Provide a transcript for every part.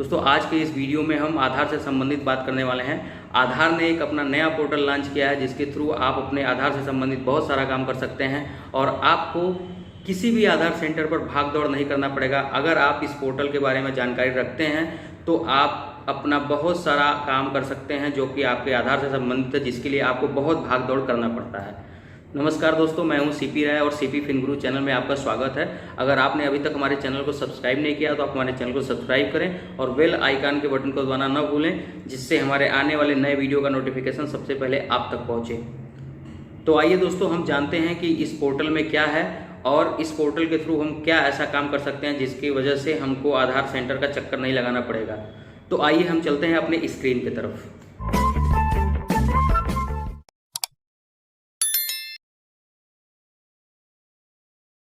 दोस्तों आज के इस वीडियो में हम आधार से संबंधित बात करने वाले हैं। आधार ने एक अपना नया पोर्टल लॉन्च किया है जिसके थ्रू आप अपने आधार से संबंधित बहुत सारा काम कर सकते हैं और आपको किसी भी आधार सेंटर पर भाग दौड़ नहीं करना पड़ेगा। अगर आप इस पोर्टल के बारे में जानकारी रखते हैं तो आप अपना बहुत सारा काम कर सकते हैं जो कि आपके आधार से संबंधित है, जिसके लिए आपको बहुत भाग दौड़ करना पड़ता है। नमस्कार दोस्तों, मैं हूं सीपी राय और सीपी फिनगुरु चैनल में आपका स्वागत है। अगर आपने अभी तक हमारे चैनल को सब्सक्राइब नहीं किया तो आप हमारे चैनल को सब्सक्राइब करें और बेल आइकन के बटन को दबाना न भूलें, जिससे हमारे आने वाले नए वीडियो का नोटिफिकेशन सबसे पहले आप तक पहुंचे। तो आइए दोस्तों, हम जानते हैं कि इस पोर्टल में क्या है और इस पोर्टल के थ्रू हम क्या ऐसा काम कर सकते हैं जिसकी वजह से हमको आधार सेंटर का चक्कर नहीं लगाना पड़ेगा। तो आइए हम चलते हैं अपने स्क्रीन की तरफ।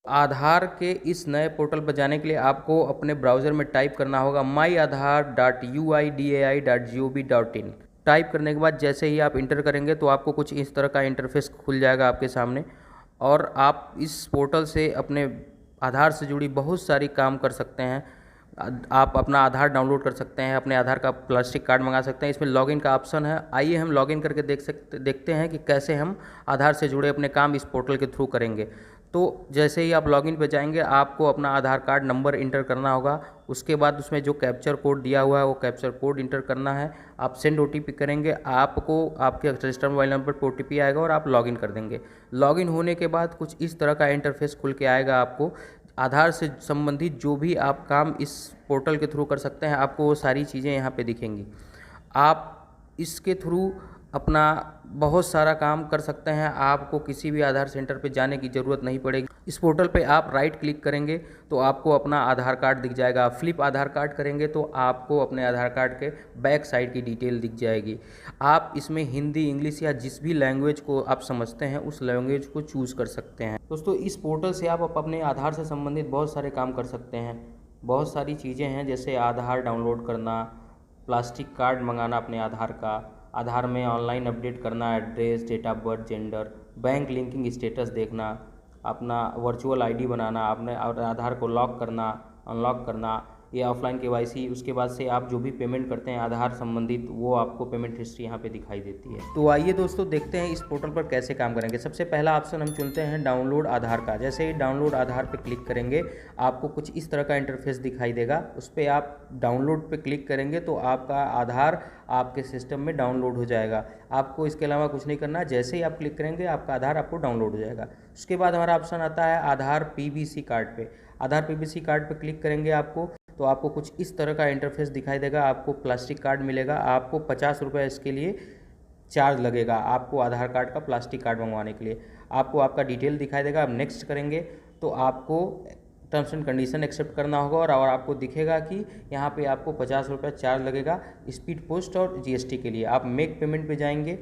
आधार के इस नए पोर्टल पर जाने के लिए आपको अपने ब्राउज़र में टाइप करना होगा myaadhar.uidai.gov.in। टाइप करने के बाद जैसे ही आप इंटर करेंगे तो आपको कुछ इस तरह का इंटरफेस खुल जाएगा आपके सामने और आप इस पोर्टल से अपने आधार से जुड़ी बहुत सारी काम कर सकते हैं। आप अपना आधार डाउनलोड कर सकते हैं, अपने आधार का प्लास्टिक कार्ड मंगा सकते हैं। इसमें लॉगिन का ऑप्शन है। आइए हम लॉगिन करके देखते हैं कि कैसे हम आधार से जुड़े अपने काम इस पोर्टल के थ्रू करेंगे। तो जैसे ही आप लॉगिन पे जाएंगे आपको अपना आधार कार्ड नंबर इंटर करना होगा। उसके बाद उसमें जो कैप्चर कोड दिया हुआ है वो कैप्चर कोड इंटर करना है। आप सेंड ओटीपी करेंगे, आपको आपके रजिस्टर्ड मोबाइल नंबर पर ओटीपी आएगा और आप लॉगिन कर देंगे। लॉगिन होने के बाद कुछ इस तरह का इंटरफेस खुल के आएगा। आपको आधार से संबंधित जो भी आप काम इस पोर्टल के थ्रू कर सकते हैं आपको वो सारी चीज़ें यहाँ पे दिखेंगी। आप इसके थ्रू अपना बहुत सारा काम कर सकते हैं। आपको किसी भी आधार सेंटर पे जाने की ज़रूरत नहीं पड़ेगी। इस पोर्टल पे आप राइट क्लिक करेंगे तो आपको अपना आधार कार्ड दिख जाएगा। फ्लिप आधार कार्ड करेंगे तो आपको अपने आधार कार्ड के बैक साइड की डिटेल दिख जाएगी। आप इसमें हिंदी, इंग्लिश या जिस भी लैंग्वेज को आप समझते हैं उस लैंग्वेज को चूज़ कर सकते हैं। दोस्तों इस पोर्टल से आप अपने आधार से संबंधित बहुत सारे काम कर सकते हैं। बहुत सारी चीज़ें हैं जैसे आधार डाउनलोड करना, प्लास्टिक कार्ड मंगाना अपने आधार का, आधार में ऑनलाइन अपडेट करना, address, date of birth, gender, bank linking status देखना, अपना वर्चुअल आईडी बनाना, अपने आधार को लॉक करना, अनलॉक करना, ये ऑफलाइन केवाईसी। उसके बाद से आप जो भी पेमेंट करते हैं आधार संबंधित वो आपको पेमेंट हिस्ट्री यहाँ पे दिखाई देती है। तो आइए दोस्तों देखते हैं इस पोर्टल पर कैसे काम करेंगे। सबसे पहला ऑप्शन हम चुनते हैं डाउनलोड आधार का। जैसे ही डाउनलोड आधार पे क्लिक करेंगे आपको कुछ इस तरह का इंटरफेस दिखाई देगा। उस पर आप डाउनलोड पे क्लिक करेंगे तो आपका आधार आपके सिस्टम में डाउनलोड हो जाएगा। आपको इसके अलावा कुछ नहीं करना। जैसे ही आप क्लिक करेंगे आपका आधार आपको डाउनलोड हो जाएगा। उसके बाद हमारा ऑप्शन आता है आधार पीवीसी कार्ड पे। आधार पीवीसी कार्ड पे क्लिक करेंगे आपको तो आपको कुछ इस तरह का इंटरफेस दिखाई देगा। आपको प्लास्टिक कार्ड मिलेगा। आपको 50 रुपये इसके लिए चार्ज लगेगा आपको आधार कार्ड का प्लास्टिक कार्ड मंगवाने के लिए। आपको आपका डिटेल दिखाई देगा। आप नेक्स्ट करेंगे तो आपको टर्म्स एंड कंडीशन एक्सेप्ट करना होगा और आपको दिखेगा कि यहाँ पे आपको 50 रुपये चार्ज लगेगा स्पीड पोस्ट और जीएसटी के लिए। आप मेक पेमेंट पे जाएंगे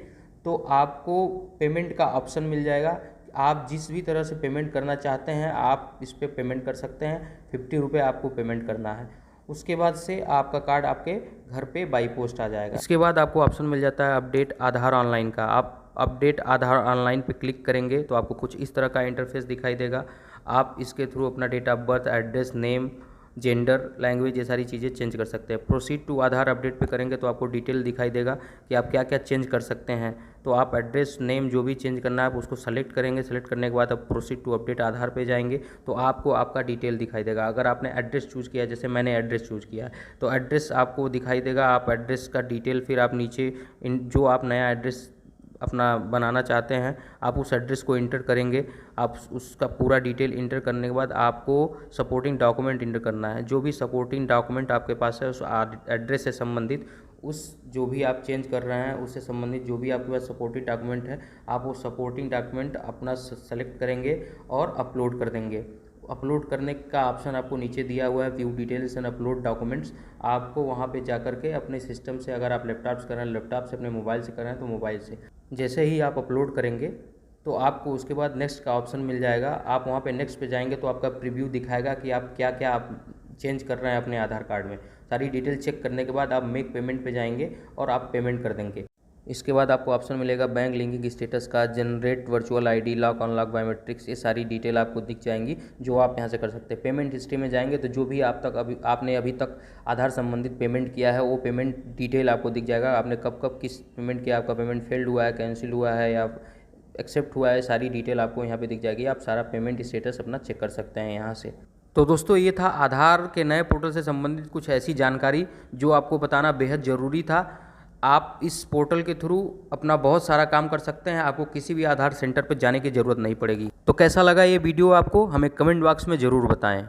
तो आपको पेमेंट का ऑप्शन मिल जाएगा। आप जिस भी तरह से पेमेंट करना चाहते हैं आप इस पर पेमेंट कर सकते हैं। 50 रुपये आपको पेमेंट करना है। उसके बाद से आपका कार्ड आपके घर पे बाई पोस्ट आ जाएगा। इसके बाद आपको ऑप्शन मिल जाता है अपडेट आधार ऑनलाइन का। आप अपडेट आधार ऑनलाइन पे क्लिक करेंगे तो आपको कुछ इस तरह का इंटरफेस दिखाई देगा। आप इसके थ्रू अपना date of birth, address, name, gender, language ये सारी चीज़ें चेंज कर सकते हैं। प्रोसीड टू आधार अपडेट पे करेंगे तो आपको डिटेल दिखाई देगा कि आप क्या क्या चेंज कर सकते हैं। तो आप एड्रेस, नेम जो भी चेंज करना है आप उसको सेलेक्ट करेंगे। सेलेक्ट करने के बाद आप प्रोसीड टू अपडेट आधार पे जाएंगे तो आपको आपका डिटेल दिखाई देगा। अगर आपने एड्रेस चूज़ किया, जैसे मैंने एड्रेस चूज़ किया तो एड्रेस आपको दिखाई देगा। आप एड्रेस का डिटेल फिर आप नीचे जो आप नया एड्रेस अपना बनाना चाहते हैं आप उस एड्रेस को इंटर करेंगे। आप उसका पूरा डिटेल इंटर करने के बाद आपको सपोर्टिंग डॉक्यूमेंट इंटर करना है। जो भी सपोर्टिंग डॉक्यूमेंट आपके पास है उस एड्रेस से संबंधित, उस जो भी आप चेंज कर रहे हैं उससे संबंधित जो भी आपके पास सपोर्टिंग डॉक्यूमेंट है आप वो सपोर्टिंग डॉक्यूमेंट अपना सेलेक्ट करेंगे और अपलोड कर देंगे। अपलोड करने का ऑप्शन आपको नीचे दिया हुआ है, view details and upload documents. आपको वहाँ पे जा कर के अपने सिस्टम से, अगर आप लैपटॉप से कर रहे हैं लैपटॉप से, अपने मोबाइल से कर रहे हैं तो मोबाइल से, जैसे ही आप अपलोड करेंगे तो आपको उसके बाद नेक्स्ट का ऑप्शन मिल जाएगा। आप वहाँ पे नेक्स्ट पे जाएंगे तो आपका प्रीव्यू दिखाएगा कि आप क्या क्या आप चेंज कर रहे हैं अपने आधार कार्ड में। सारी डिटेल चेक करने के बाद आप मेक पेमेंट पे जाएंगे और आप पेमेंट कर देंगे। इसके बाद आपको ऑप्शन मिलेगा बैंक लिंकिंग स्टेटस का, generate virtual ID, lock unlock biometrics, ये सारी डिटेल आपको दिख जाएंगी जो आप यहाँ से कर सकते हैं। पेमेंट हिस्ट्री में जाएंगे तो जो भी आपने अभी तक आधार संबंधित पेमेंट किया है वो पेमेंट डिटेल आपको दिख जाएगा। आपने कब कब किस पेमेंट किया, आपका पेमेंट फेल्ड हुआ है, कैंसिल हुआ है या एक्सेप्ट हुआ है, सारी डिटेल आपको यहाँ पे दिख जाएगी। आप सारा पेमेंट स्टेटस अपना चेक कर सकते हैं यहाँ से। तो दोस्तों ये था आधार के नए पोर्टल से संबंधित कुछ ऐसी जानकारी जो आपको बताना बेहद ज़रूरी था। आप इस पोर्टल के थ्रू अपना बहुत सारा काम कर सकते हैं, आपको किसी भी आधार सेंटर पर जाने की ज़रूरत नहीं पड़ेगी। तो कैसा लगा ये वीडियो आपको, हमें कमेंट बॉक्स में ज़रूर बताएं।